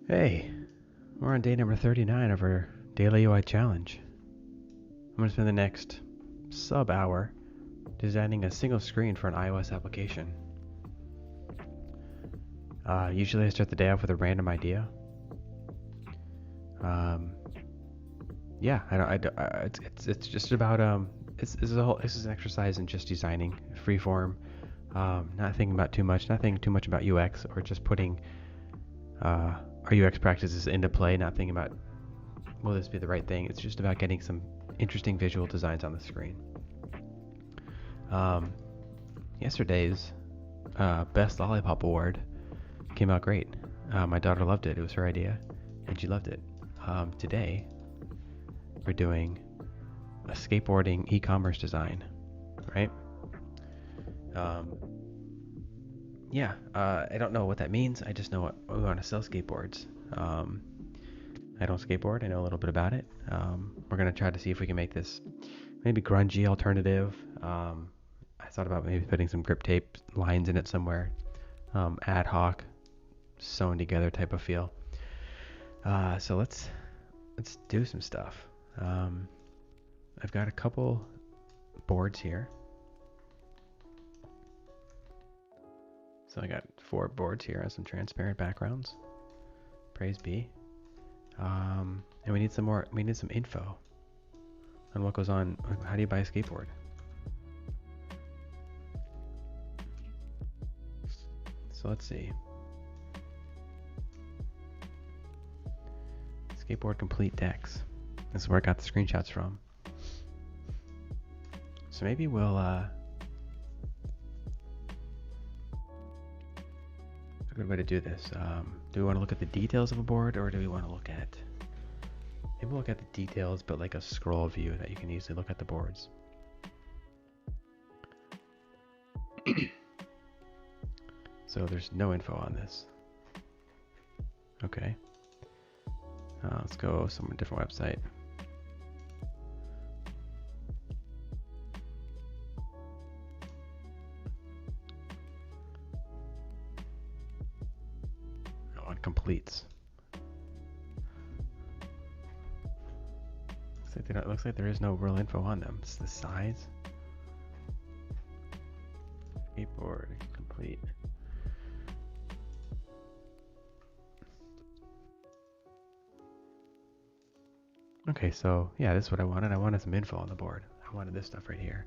Hey, we're on day number 39 of our daily UI challenge. I'm going to spend the next sub-hour designing a single screen for an iOS application. Usually I start the day off with a random idea. It's just about this is an exercise in just designing freeform, not thinking about too much, not thinking too much about UX, or just putting our UX practices into play, not thinking about will this be the right thing. It's just about getting some interesting visual designs on the screen. Yesterday's Best Lollipop Award came out great. My daughter loved it. It was her idea, and she loved it. Today, we're doing a skateboarding e-commerce design, right? I don't know what that means. I just know what we want to sell skateboards. I don't skateboard. I know a little bit about it. We're going to try to see if we can make this maybe grungy alternative. I thought about maybe putting some grip tape lines in it somewhere. Ad hoc, sewn together type of feel. So let's do some stuff. I've got a couple boards here. So I got 4 boards here on some transparent backgrounds. Praise be. And we need some more. We need some info on what goes on. How do you buy a skateboard? So let's see. Skateboard complete decks. This is where I got the screenshots from. So maybe we'll a good way to do this. Do we want to look at the details of a board, or do we want to look at maybe we'll look at the details, but like a scroll view that you can easily look at the boards. So there's no info on this. Okay. Let's go some different website. On completes. Looks like there is no real info on them. It's the size. Skateboard complete. Okay, so yeah, this is what I wanted. I wanted some info on the board. I wanted this stuff right here.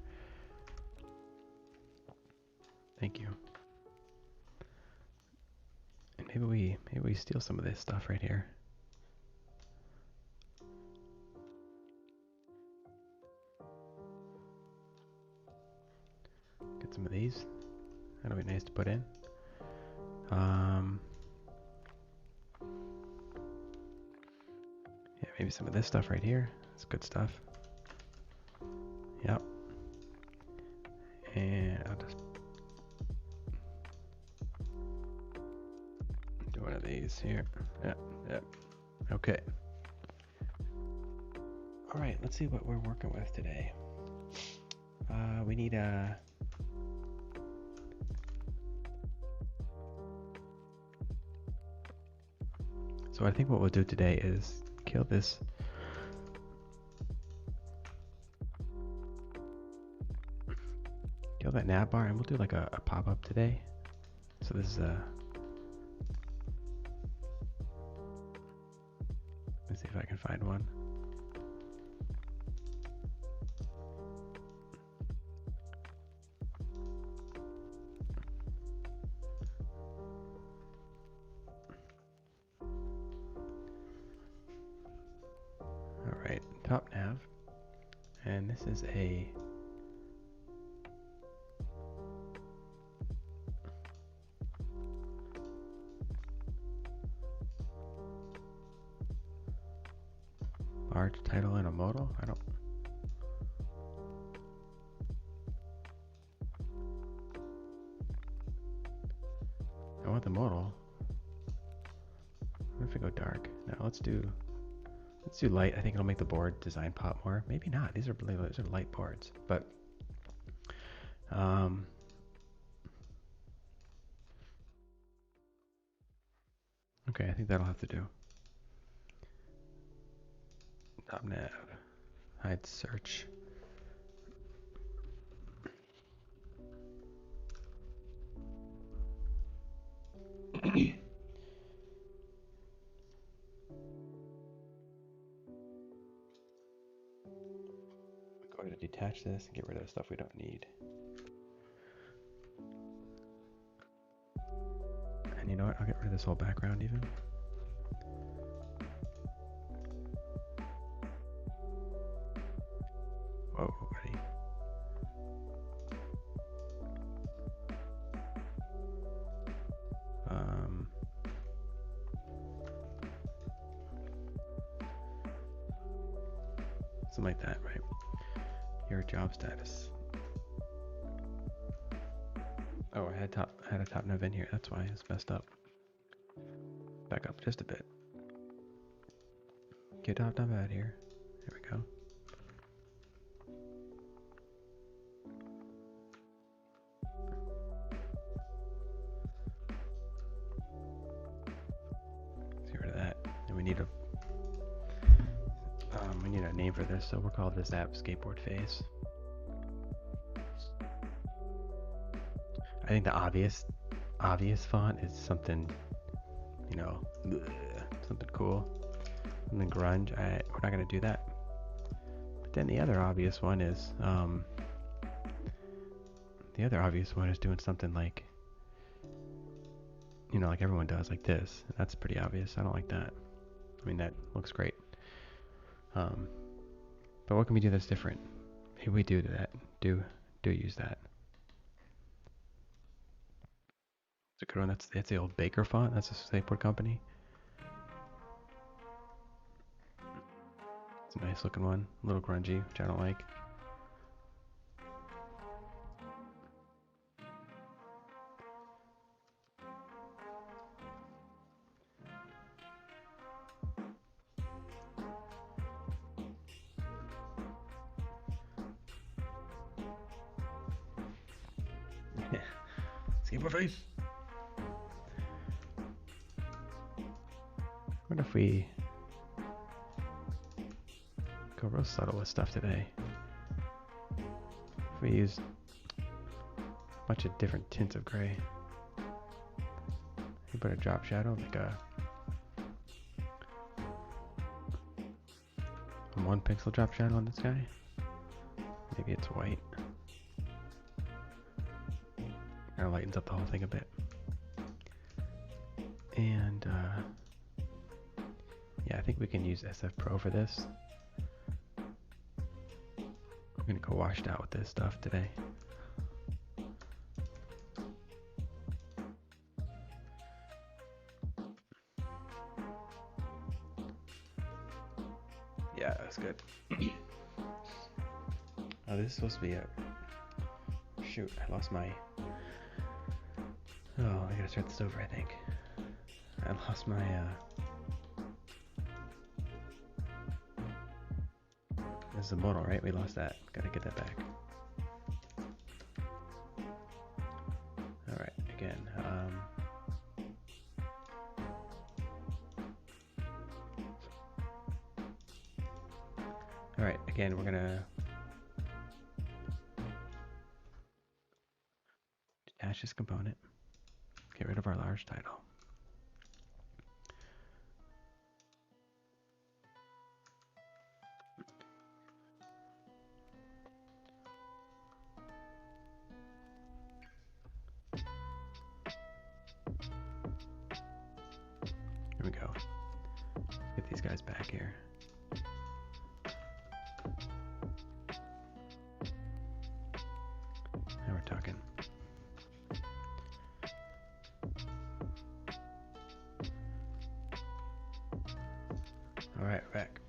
Thank you. And maybe we steal some of this stuff right here. Get some of these. That'll be nice to put in. Yeah, maybe some of this stuff right here. It's good stuff. Yep. And I'll just do one of these here. Yep. Okay. All right, let's see what we're working with today. We need a So I think what we'll do today is kill this. Kill that nav bar, and we'll do like a pop-up today. So this is let's see if I can find one. Alright, top nav. And this is a large title and a modal. I want the modal. What if we go dark? No, let's do light. I think it'll make the board design pop more. Maybe not. These are light boards, but Okay, I think that'll have to do. Top nav. Hide search. Go ahead and detach this and get rid of the stuff we don't need. And you know what? I'll get rid of this whole background even. Whoa, buddy. Something like that, right? Your job status. Oh, I had a top nav in here. That's why it's messed up. Back up just a bit. Get top nav out here. There we go. Let's get rid of that. And we need a name for this, so we'll call this app Skateboard Phase. I think the obvious font is something, you know, something cool, something grunge. We're not gonna do that. But then the other obvious one is doing something like, you know, like everyone does, like this. That's pretty obvious. I don't like that. I mean, that looks great. But what can we do that's different? Maybe we do that. Do use that. It's a good one. That's the old Baker font. That's a skateboard company. It's a nice looking one. A little grungy, which I don't like. Skateboard face. What if we go real subtle with stuff today? If we use a bunch of different tints of gray. You put a drop shadow, like a 1 pixel drop shadow on this guy. Maybe it's white. Kind of lightens up the whole thing a bit. And yeah, I think we can use SF Pro for this. I'm gonna go washed out with this stuff today. Yeah, that's good. Oh, this is supposed to be a... Shoot, I lost my... Oh, I gotta start this over, I think. I lost my, This is a modal, right? We lost that. Gotta get that back. Alright, again, Alright, again, we're gonna detach this component. Get rid of our large title. Here we go. Get these guys back here. Now we're talking. All right, back.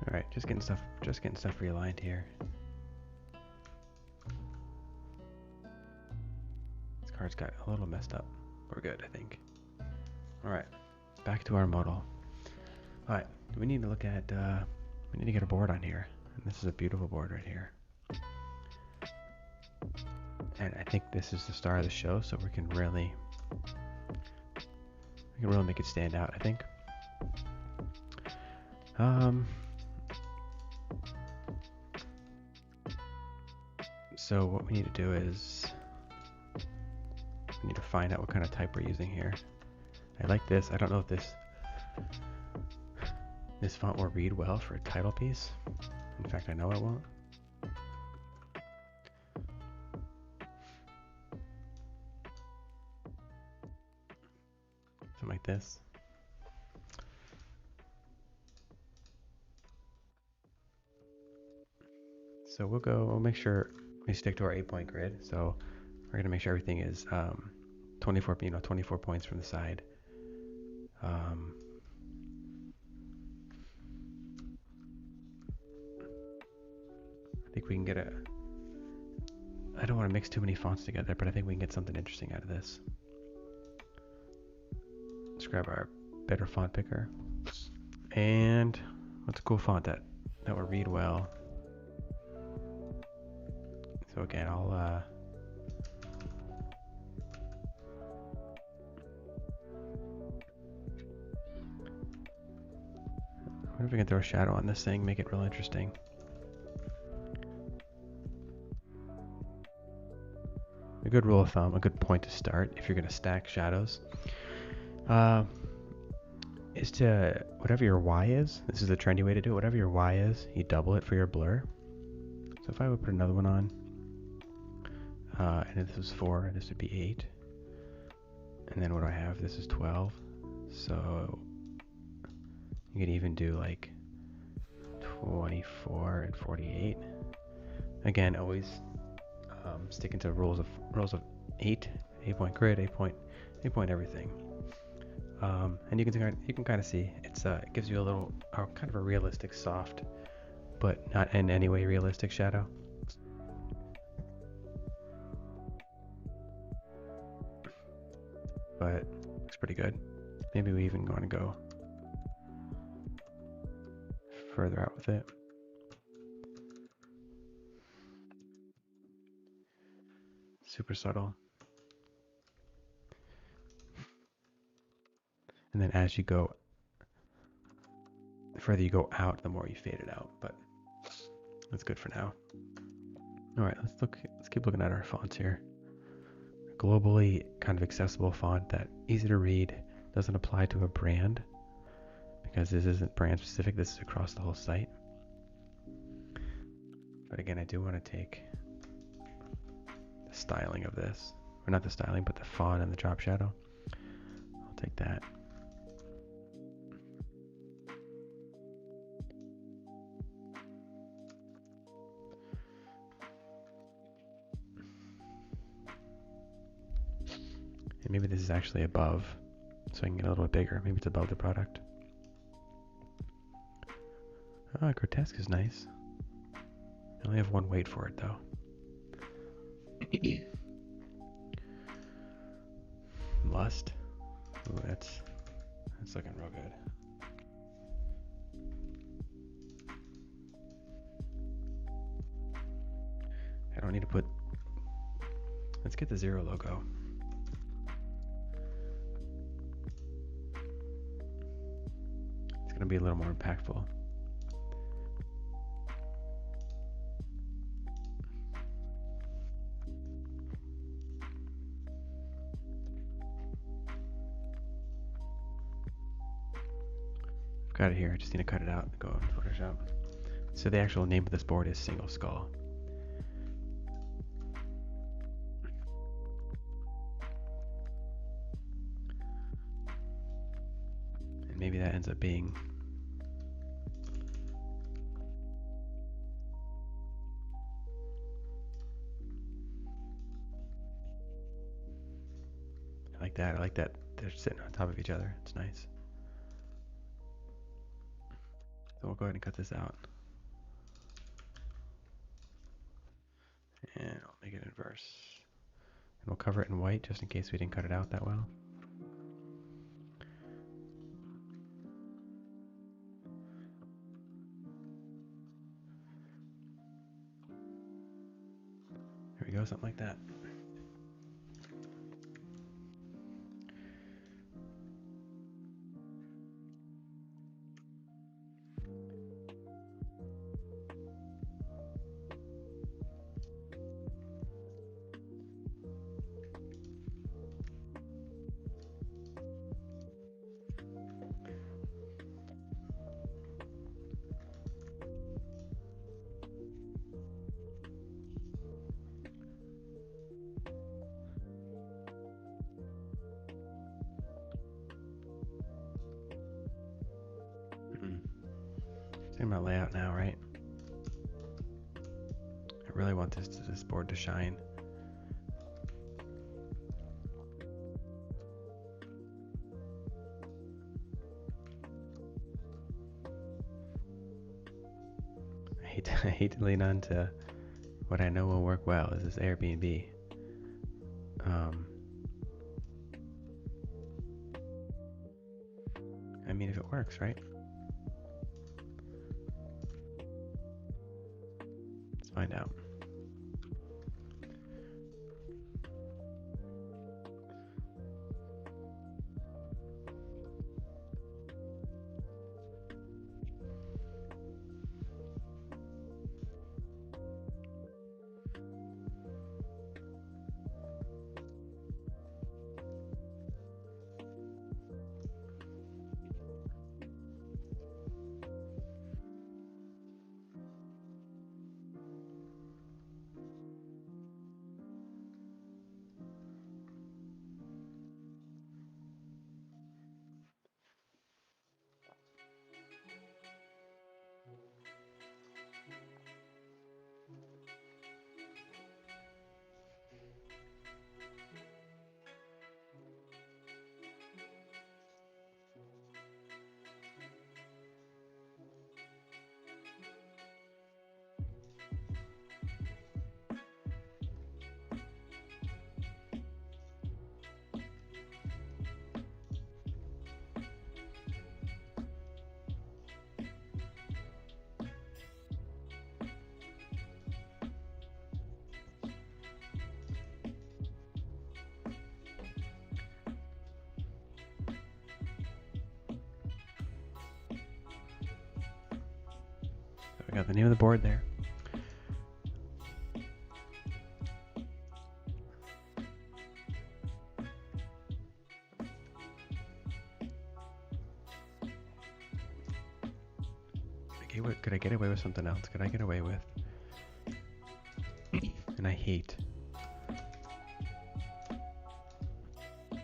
All right, just getting stuff realigned here. These cards just got a little messed up. We're good, I think. Alright, back to our model. Alright, we need to look at, we need to get a board on here. And this is a beautiful board right here. And I think this is the star of the show, so we can really make it stand out, I think. So what we need to do is we need to find out what kind of type we're using here. I like this. I don't know if this font will read well for a title piece. In fact, I know it won't. Something like this. So we'll make sure we stick to our 8-point grid. So we're going to make sure everything is 24 points from the side. I think we can get I don't want to mix too many fonts together, but I think we can get something interesting out of this. Let's grab our better font picker. And what's a cool font that will read well? So again, I'll what if we can throw a shadow on this thing, make it real interesting? A good rule of thumb, a good point to start if you're going to stack shadows, is to, whatever your Y is, this is the trendy way to do it, whatever your Y is, you double it for your blur. So if I would put another one on, and this was 4, this would be 8. And then what do I have? This is 12. So you could even do like 24 and 48. Again, always sticking to rules of 8-point grid, 8-point everything. And you can kind of see it gives you a little kind of a realistic soft, but not in any way realistic shadow. But looks pretty good. Maybe we even want to go further out with it. Super subtle. And then as you go, the further you go out, the more you fade it out. But that's good for now. All right, let's keep looking at our fonts here. Globally kind of accessible font that easy to read, doesn't apply to a brand because this isn't brand specific, this is across the whole site. But again, I do want to take the styling of this, or not the styling, but the font and the drop shadow. I'll take that. And maybe this is actually above, so I can get a little bit bigger. Maybe it's above the product. Oh, grotesque is nice. I only have one weight for it though. Lust. Ooh, that's looking real good. I don't need to put. Let's get the 0 logo. It's gonna be a little more impactful. Got it here. I just need to cut it out and go in Photoshop. So the actual name of this board is Single Skull. And maybe that ends up being I like that. I like that they're sitting on top of each other. It's nice. So we'll go ahead and cut this out. And I'll make it inverse. And we'll cover it in white just in case we didn't cut it out that well. There we go, something like that. Thinking about layout now, right? I really want this board to shine. I hate to lean on to what I know will work well is this Airbnb. I mean, if it works, right? Let's find out. We got the name of the board there. Could I get away with something else? Could I get away with? And I hate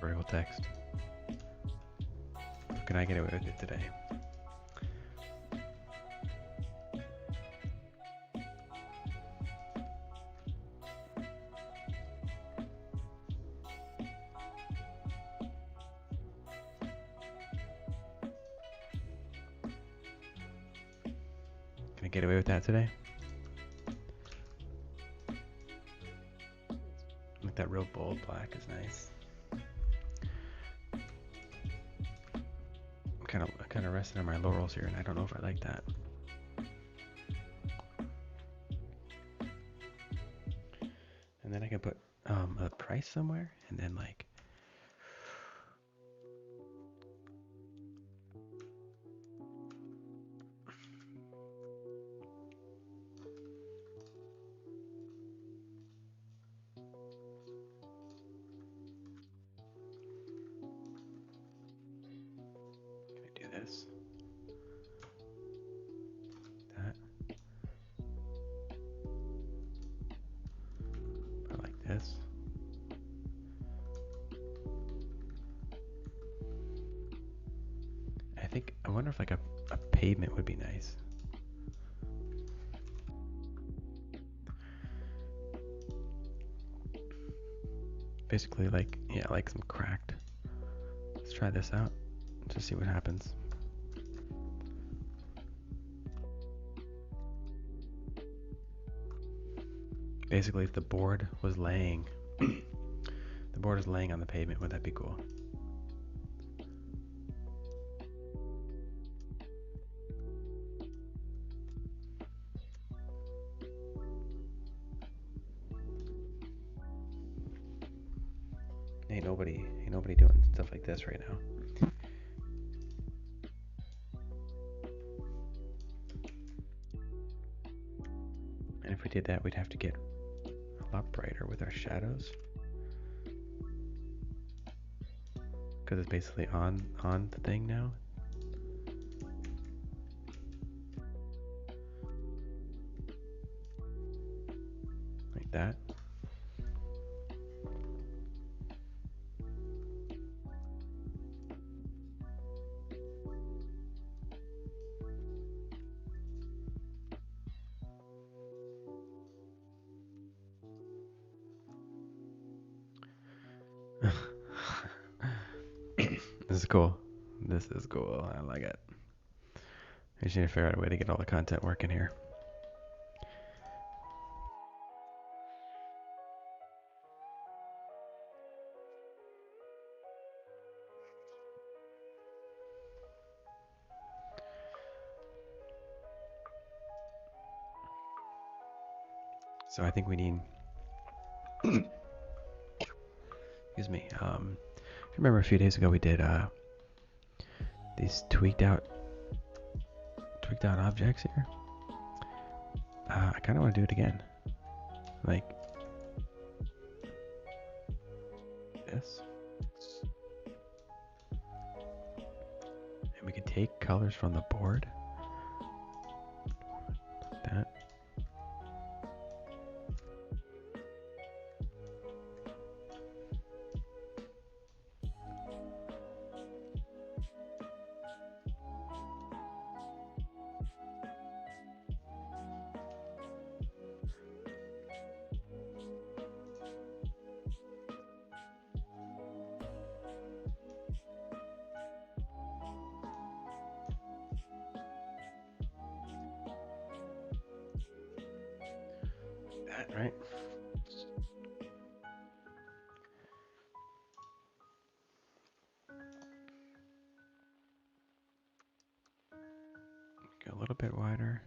vertical text. Can I get away with it today? Can I get away with that today? Like that real bold black is nice. I'm kind of resting on my laurels here, and I don't know if I like that. And then I can put a price somewhere, and then like this, that, put it like this. I wonder if like a pavement would be nice. Basically like, yeah, like some cracked. Let's try this out, just see what happens. Basically, if the board was laying the board is laying on the pavement, would that be cool? Ain't nobody doing stuff like this right now. And if we did that, we'd have to get a lot brighter with our shadows, because it's basically on the thing now. Like that. This is cool. This is cool. I like it. I just need to figure out a way to get all the content working here. So I think we need. Excuse me. If you remember a few days ago we did these tweaked out objects here. I kind of want to do it again, like this. And we can take colors from the board. Like that. Right? Go a little bit wider.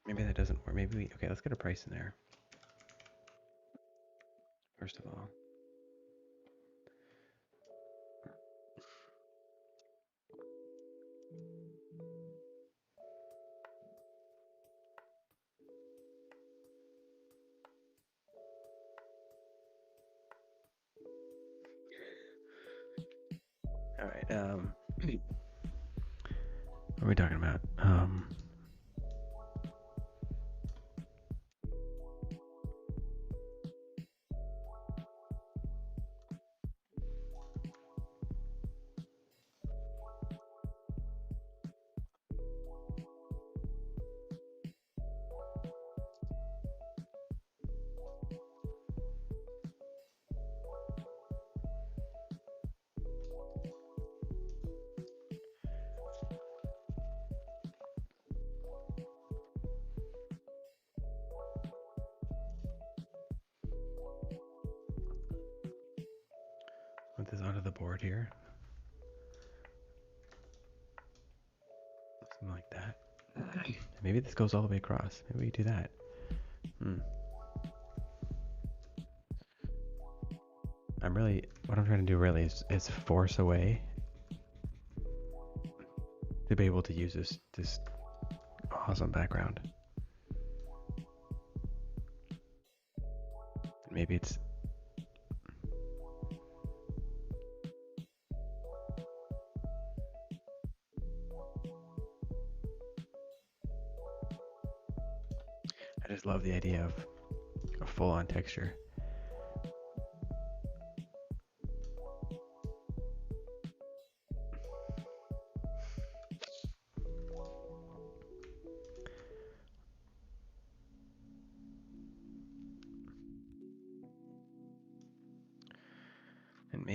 Maybe that doesn't work. Maybe we, okay, let's get a price in there. First of all. All right. What are we talking about? Put this onto the board here. Something like that. Maybe this goes all the way across. Maybe we do that. What I'm trying to do really is force a way to be able to use this awesome background. Maybe it's I just love the idea of a full-on texture.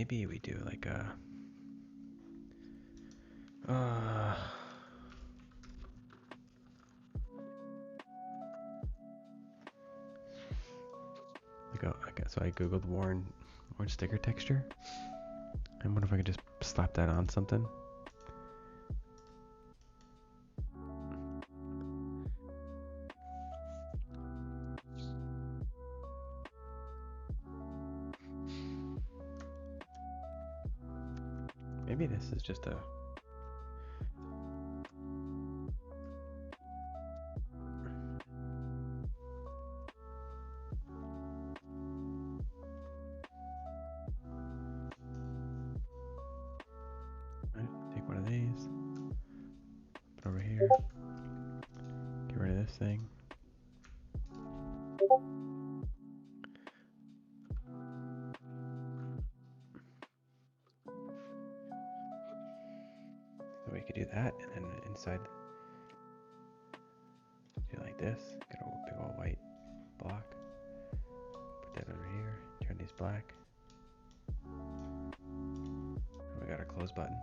maybe we do like a so I googled orange sticker texture. I wonder if I could just slap that on something. Maybe this is just a... Take one of these, put over here, get rid of this thing. So we could do that, and then inside, do like this, get a big old white block, put that over here, turn these black. We got our close button.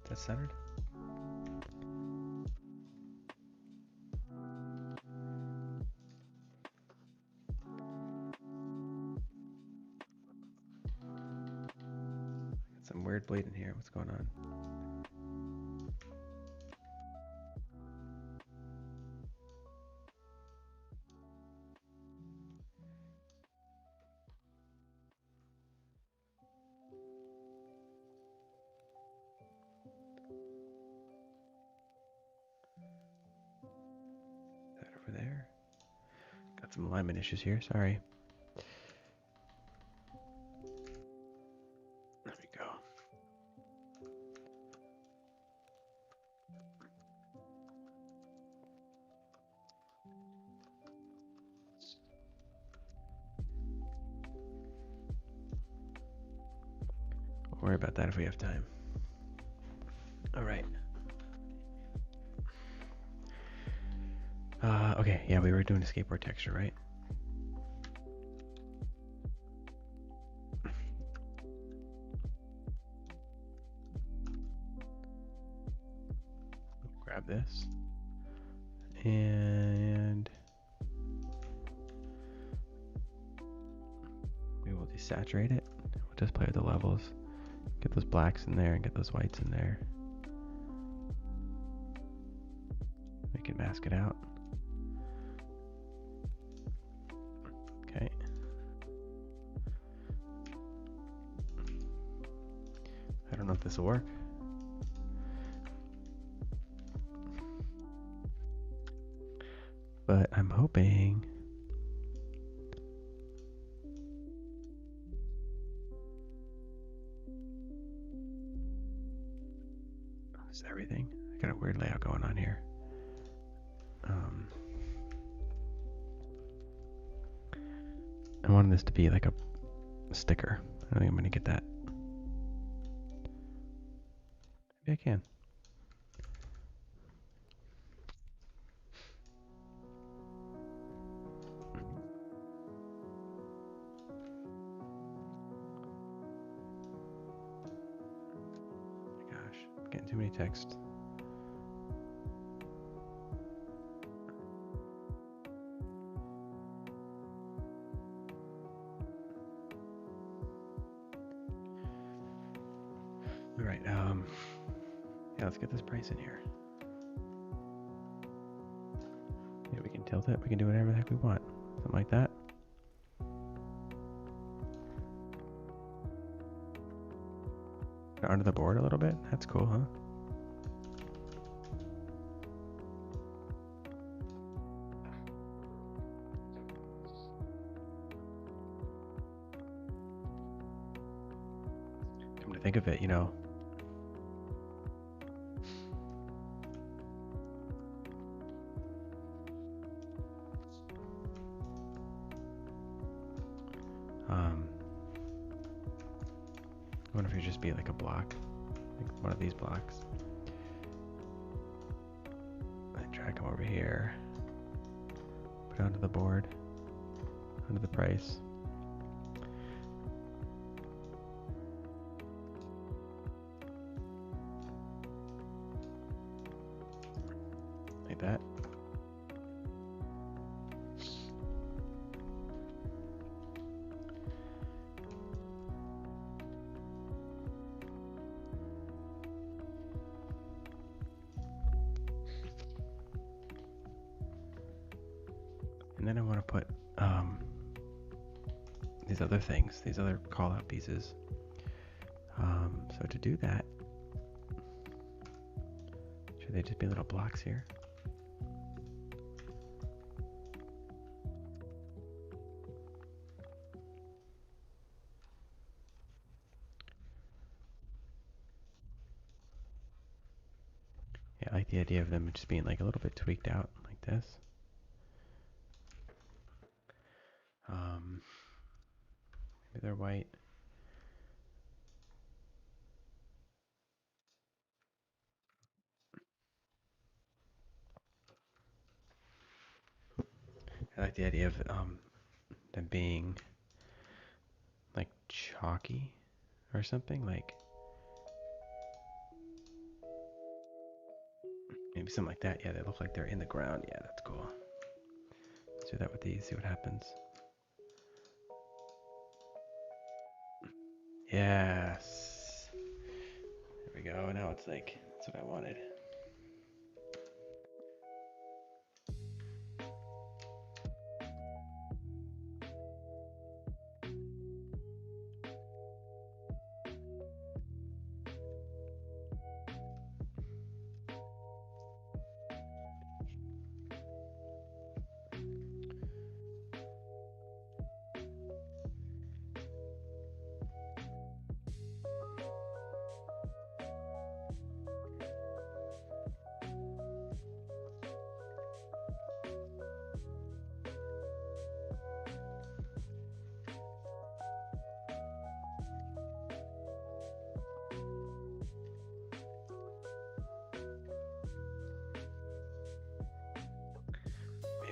Is that centered? Got some weird bleeding here. What's going on? Over there. Got some alignment issues here, sorry. There we go. We'll worry about that if we have time. All right. Okay, yeah, we were doing a skateboard texture, right? Grab this. And we will desaturate it. We'll just play with the levels. Get those blacks in there and get those whites in there. We can mask it out. Okay. I don't know if this will work. But I'm hoping. Is everything? I got a weird layout going on here. I wanted this to be like a sticker. I don't think I'm gonna get that. Maybe I can. Gosh, I'm getting too many texts. All right, yeah, let's get this price in here. Yeah, we can tilt it. We can do whatever the heck we want. Something like that. Under the board a little bit. That's cool, huh? Come to think of it, you know, I wonder if it would just be like a block, like one of these blocks. I drag them over here, put it onto the board, onto the price. Like that. And then I want to put these other things, these other call out pieces. So to do that, should they just be little blocks here? Yeah, I like the idea of them just being like a little bit tweaked out like this. Maybe they're white. I like the idea of them being like chalky or something, like maybe something like that. Yeah, they look like they're in the ground. Yeah, that's cool. Let's do that with these, see what happens. Yes. There we go. Now it's like, that's what I wanted.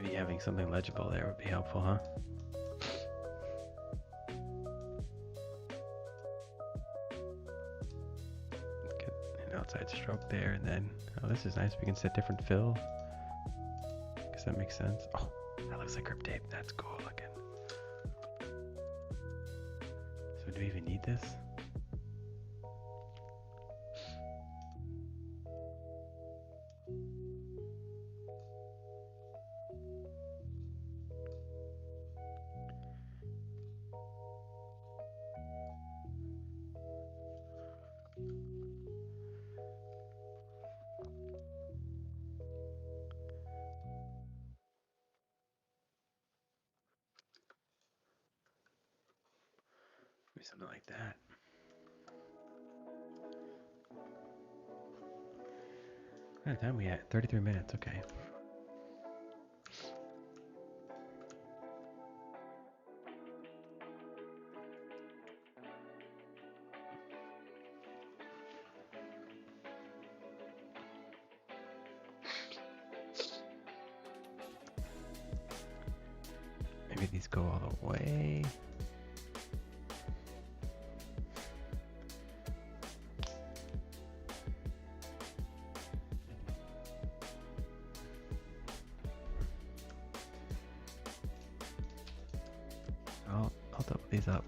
Maybe having something legible there would be helpful, huh? Get an outside stroke there, and then, oh, this is nice. We can set different fill. Guess that makes sense. Oh, that looks like grip tape. That's cool looking. So do we even need this? Maybe something like that. What kind of time we at? 33 minutes, okay. Maybe these go all the way. I'll double these up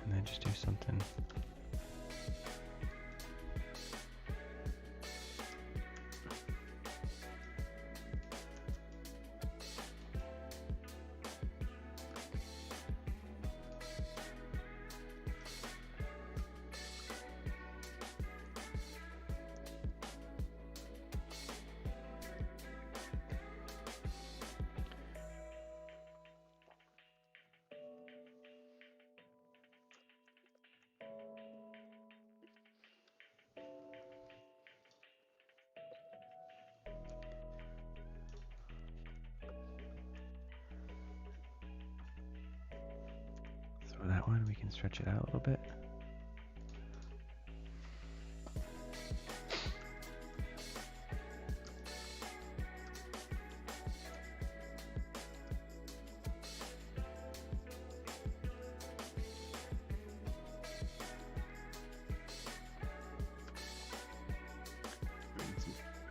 and then just do something. can stretch it out a little bit.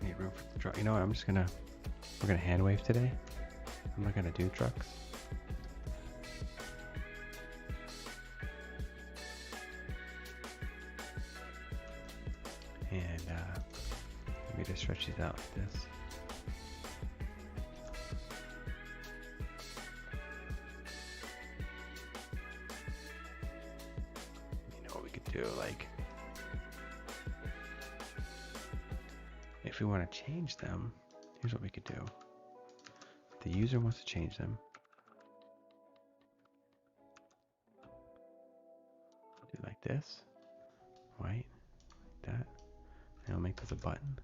Need room for the truck. You know what? We're gonna hand wave today. I'm not gonna do trucks. And let me just stretch these out like this. You know what we could do, like, if we want to change them, here's what we could do. If the user wants to change them, do like this, right? Like that. And I'll make this a button.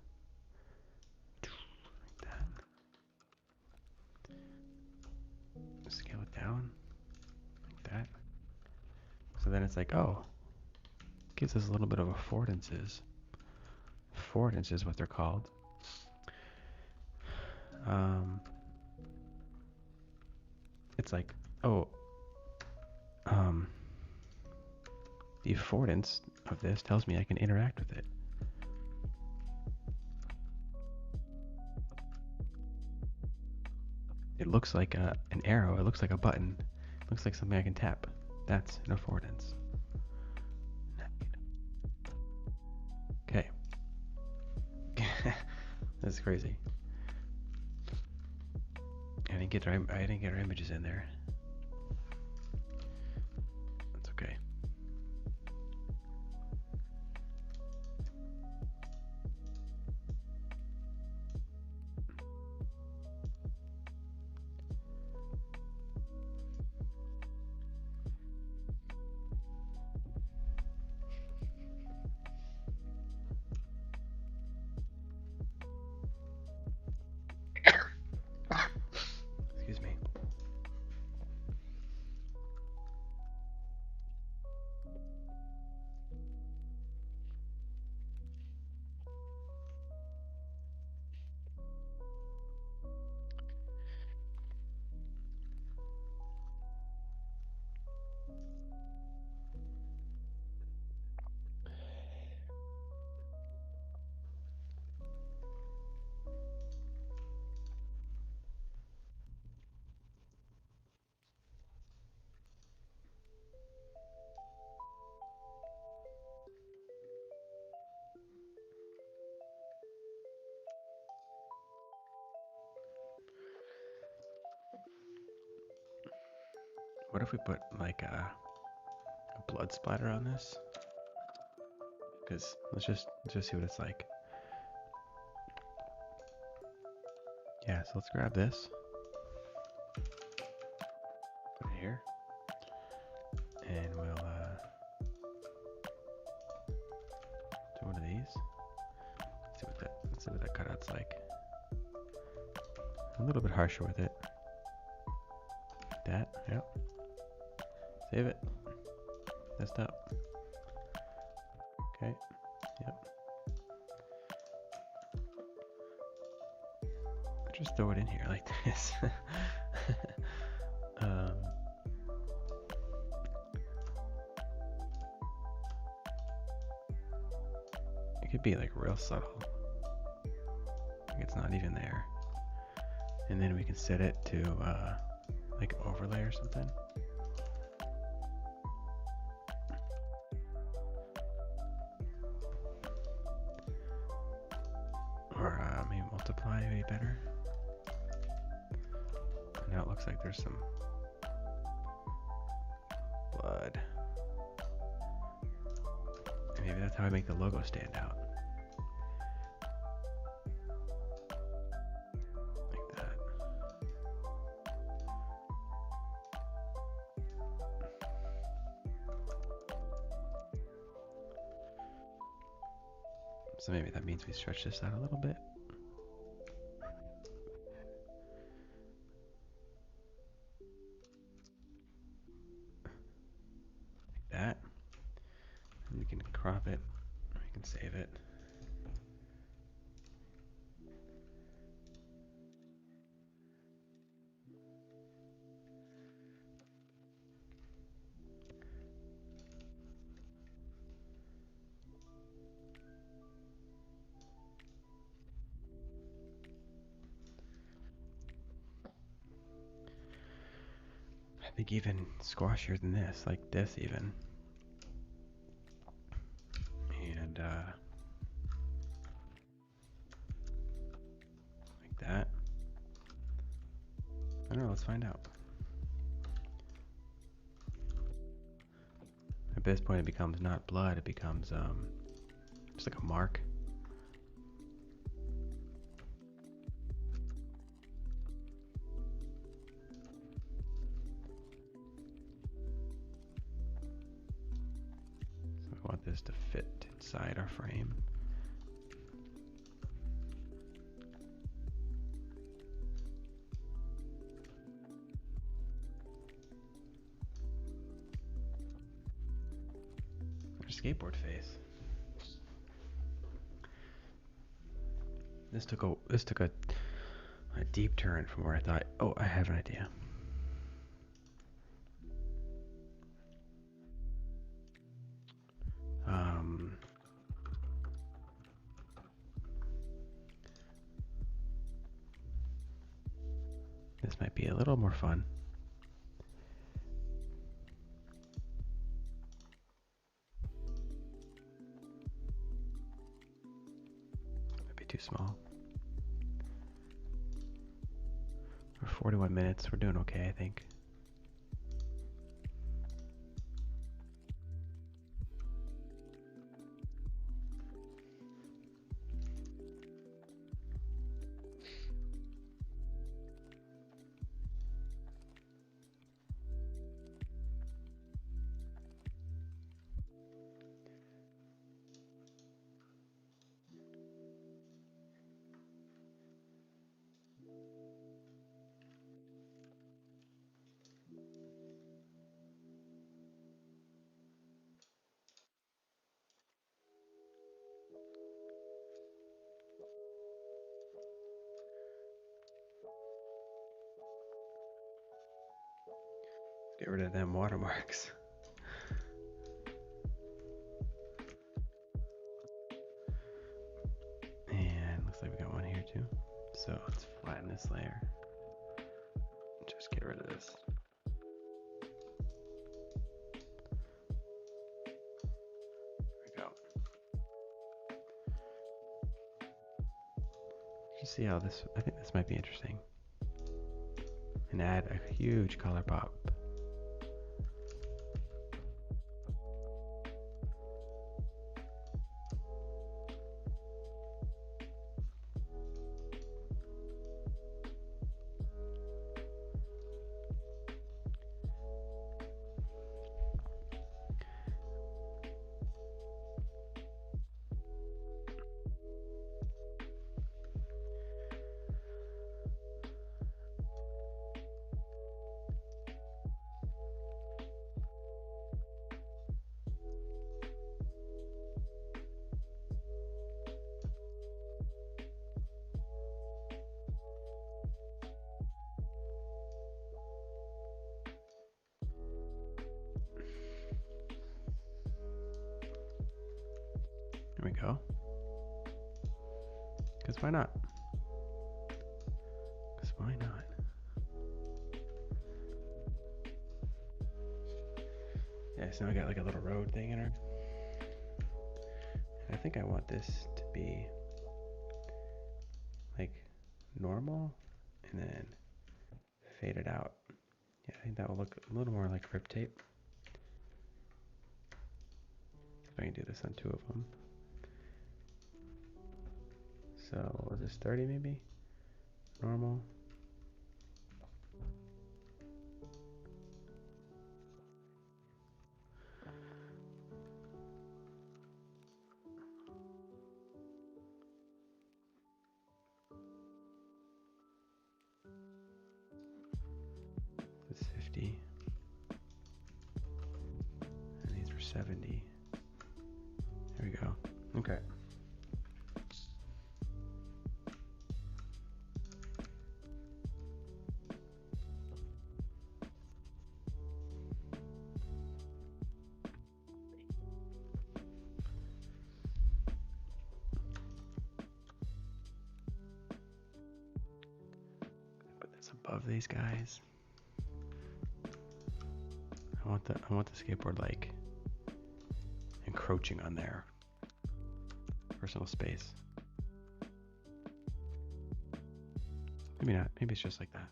Like that. Scale it down. Like that. So then it's like, oh, gives us a little bit of affordances. Affordance is what they're called. It's like, oh, the affordance of this tells me I can interact with it. It looks like an arrow. It looks like a button. It looks like something I can tap. That's an affordance. Okay. That's crazy. I didn't get our images in there. That's okay. Excuse me. What if we put like a blood splatter on this? Because let's just see what it's like. Yeah, so let's grab this. Put it here. And we'll do one of these. Let's see what that cutout's like. A little bit harsher with it. Like that, yep. Save it. Desktop. Okay, yep. Just throw it in here like this. It could be like real subtle. Like it's not even there. And then we can set it to like overlay or something. Or maybe multiply would be better. Now it looks like there's some blood. And maybe that's how I make the logo stand out. Like that. So maybe that means we stretch this out a little bit. and save it. I think even squashier than this, like this even. And like that. I don't know, let's find out. At this point it becomes not blood, it becomes just like a mark. So we want this to fit inside our frame. Skateboard face. This took a deep turn from where I thought, oh, I have an idea. This might be a little more fun. Too small. We're 41 minutes. We're doing okay, I think. Get rid of them watermarks. And looks like we got one here too. So let's flatten this layer. Just get rid of this. There we go. You see how this, I think this might be interesting. And add a huge color pop. There we go. Because why not? Because why not? Yeah, so now I got like a little road thing in her. And I think I want this to be like normal and then fade it out. Yeah, I think that will look a little more like rip tape. If I can do this on two of them. So what was this, 30 maybe? Normal. This 50. And these were 70. There we go. Okay. It's above these guys. I want the skateboard like encroaching on their personal space. Maybe not. Maybe it's just like that.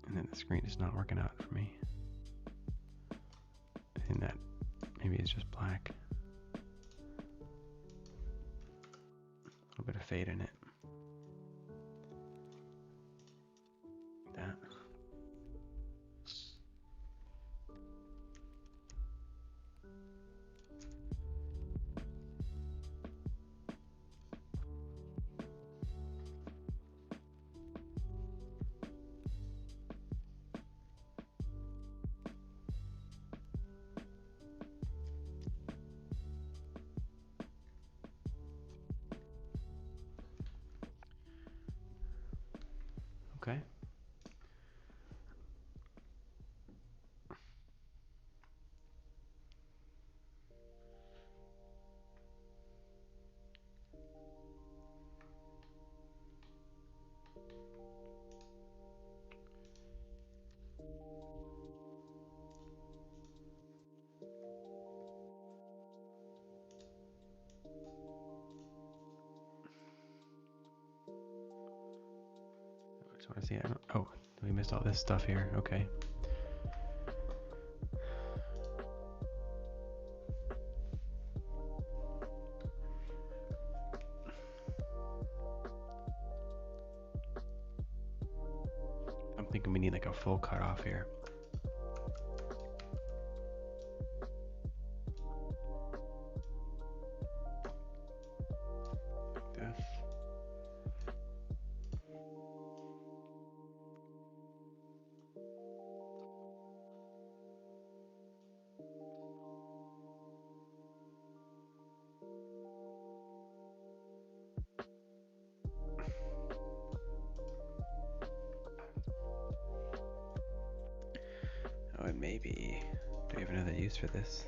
And then the screen is not working out for me. And that maybe it's just black. A little bit of fade in it. Like that. Okay. I just want to see. Oh, we missed all this stuff here. Okay. I'm thinking we need like a full cutoff here. Like this. Oh, and maybe, do we have another use for this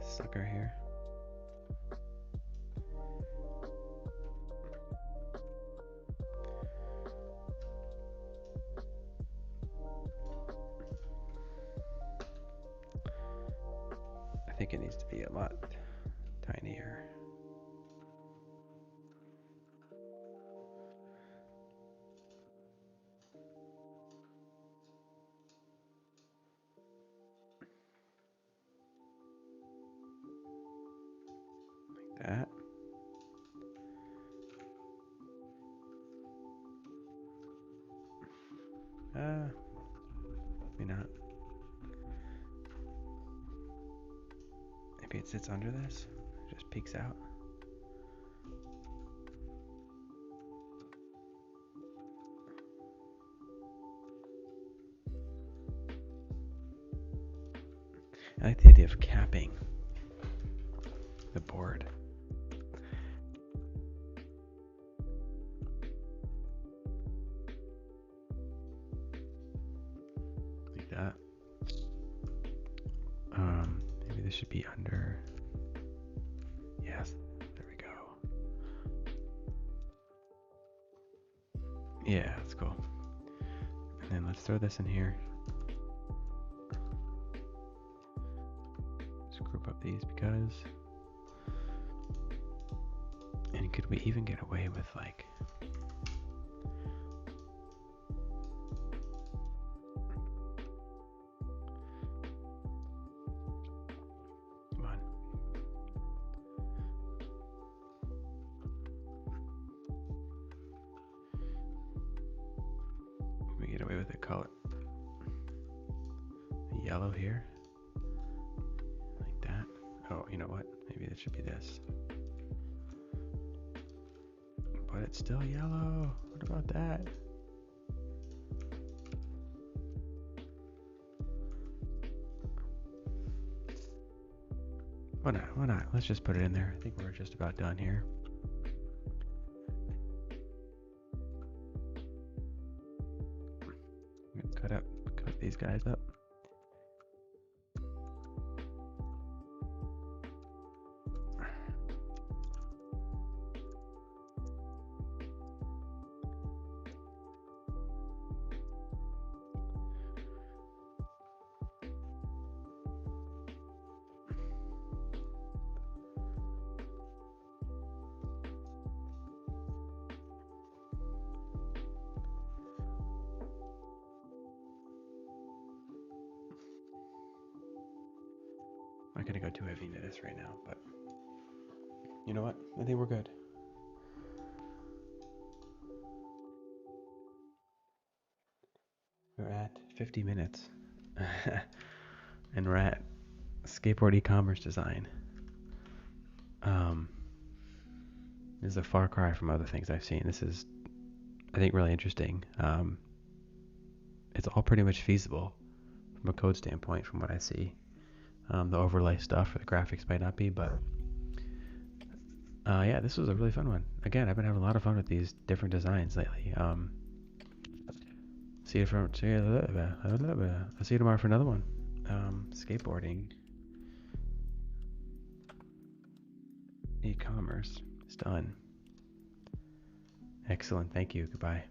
sucker here? I think it needs to be a lot tinier. Like that. Maybe not. Maybe it sits under this, it just peeks out. I like the idea of capping the board. Like that. Maybe this should be under. Yes, there we go. Yeah, that's cool. And then let's throw this in here. Just group up these because. And could we even get away with like. Come on. Can we get away with it? Call it yellow here. Like that. Oh, you know what? Maybe it should be this. But it's still yellow. What about that? Why not? Why not? Let's just put it in there. I think we're just about done here. Cut these guys up. not gonna go too heavy into this right now, but you know what? I think we're good. We're at 50 minutes. And we're at skateboard e-commerce design. This is a far cry from other things I've seen. This is, I think, really interesting. It's all pretty much feasible from a code standpoint from what I see. The overlay stuff for the graphics might not be, but yeah, this was a really fun one. Again, I've been having a lot of fun with these different designs lately. See you tomorrow for another one. Skateboarding, e-commerce, it's done. Excellent. Thank you. Goodbye.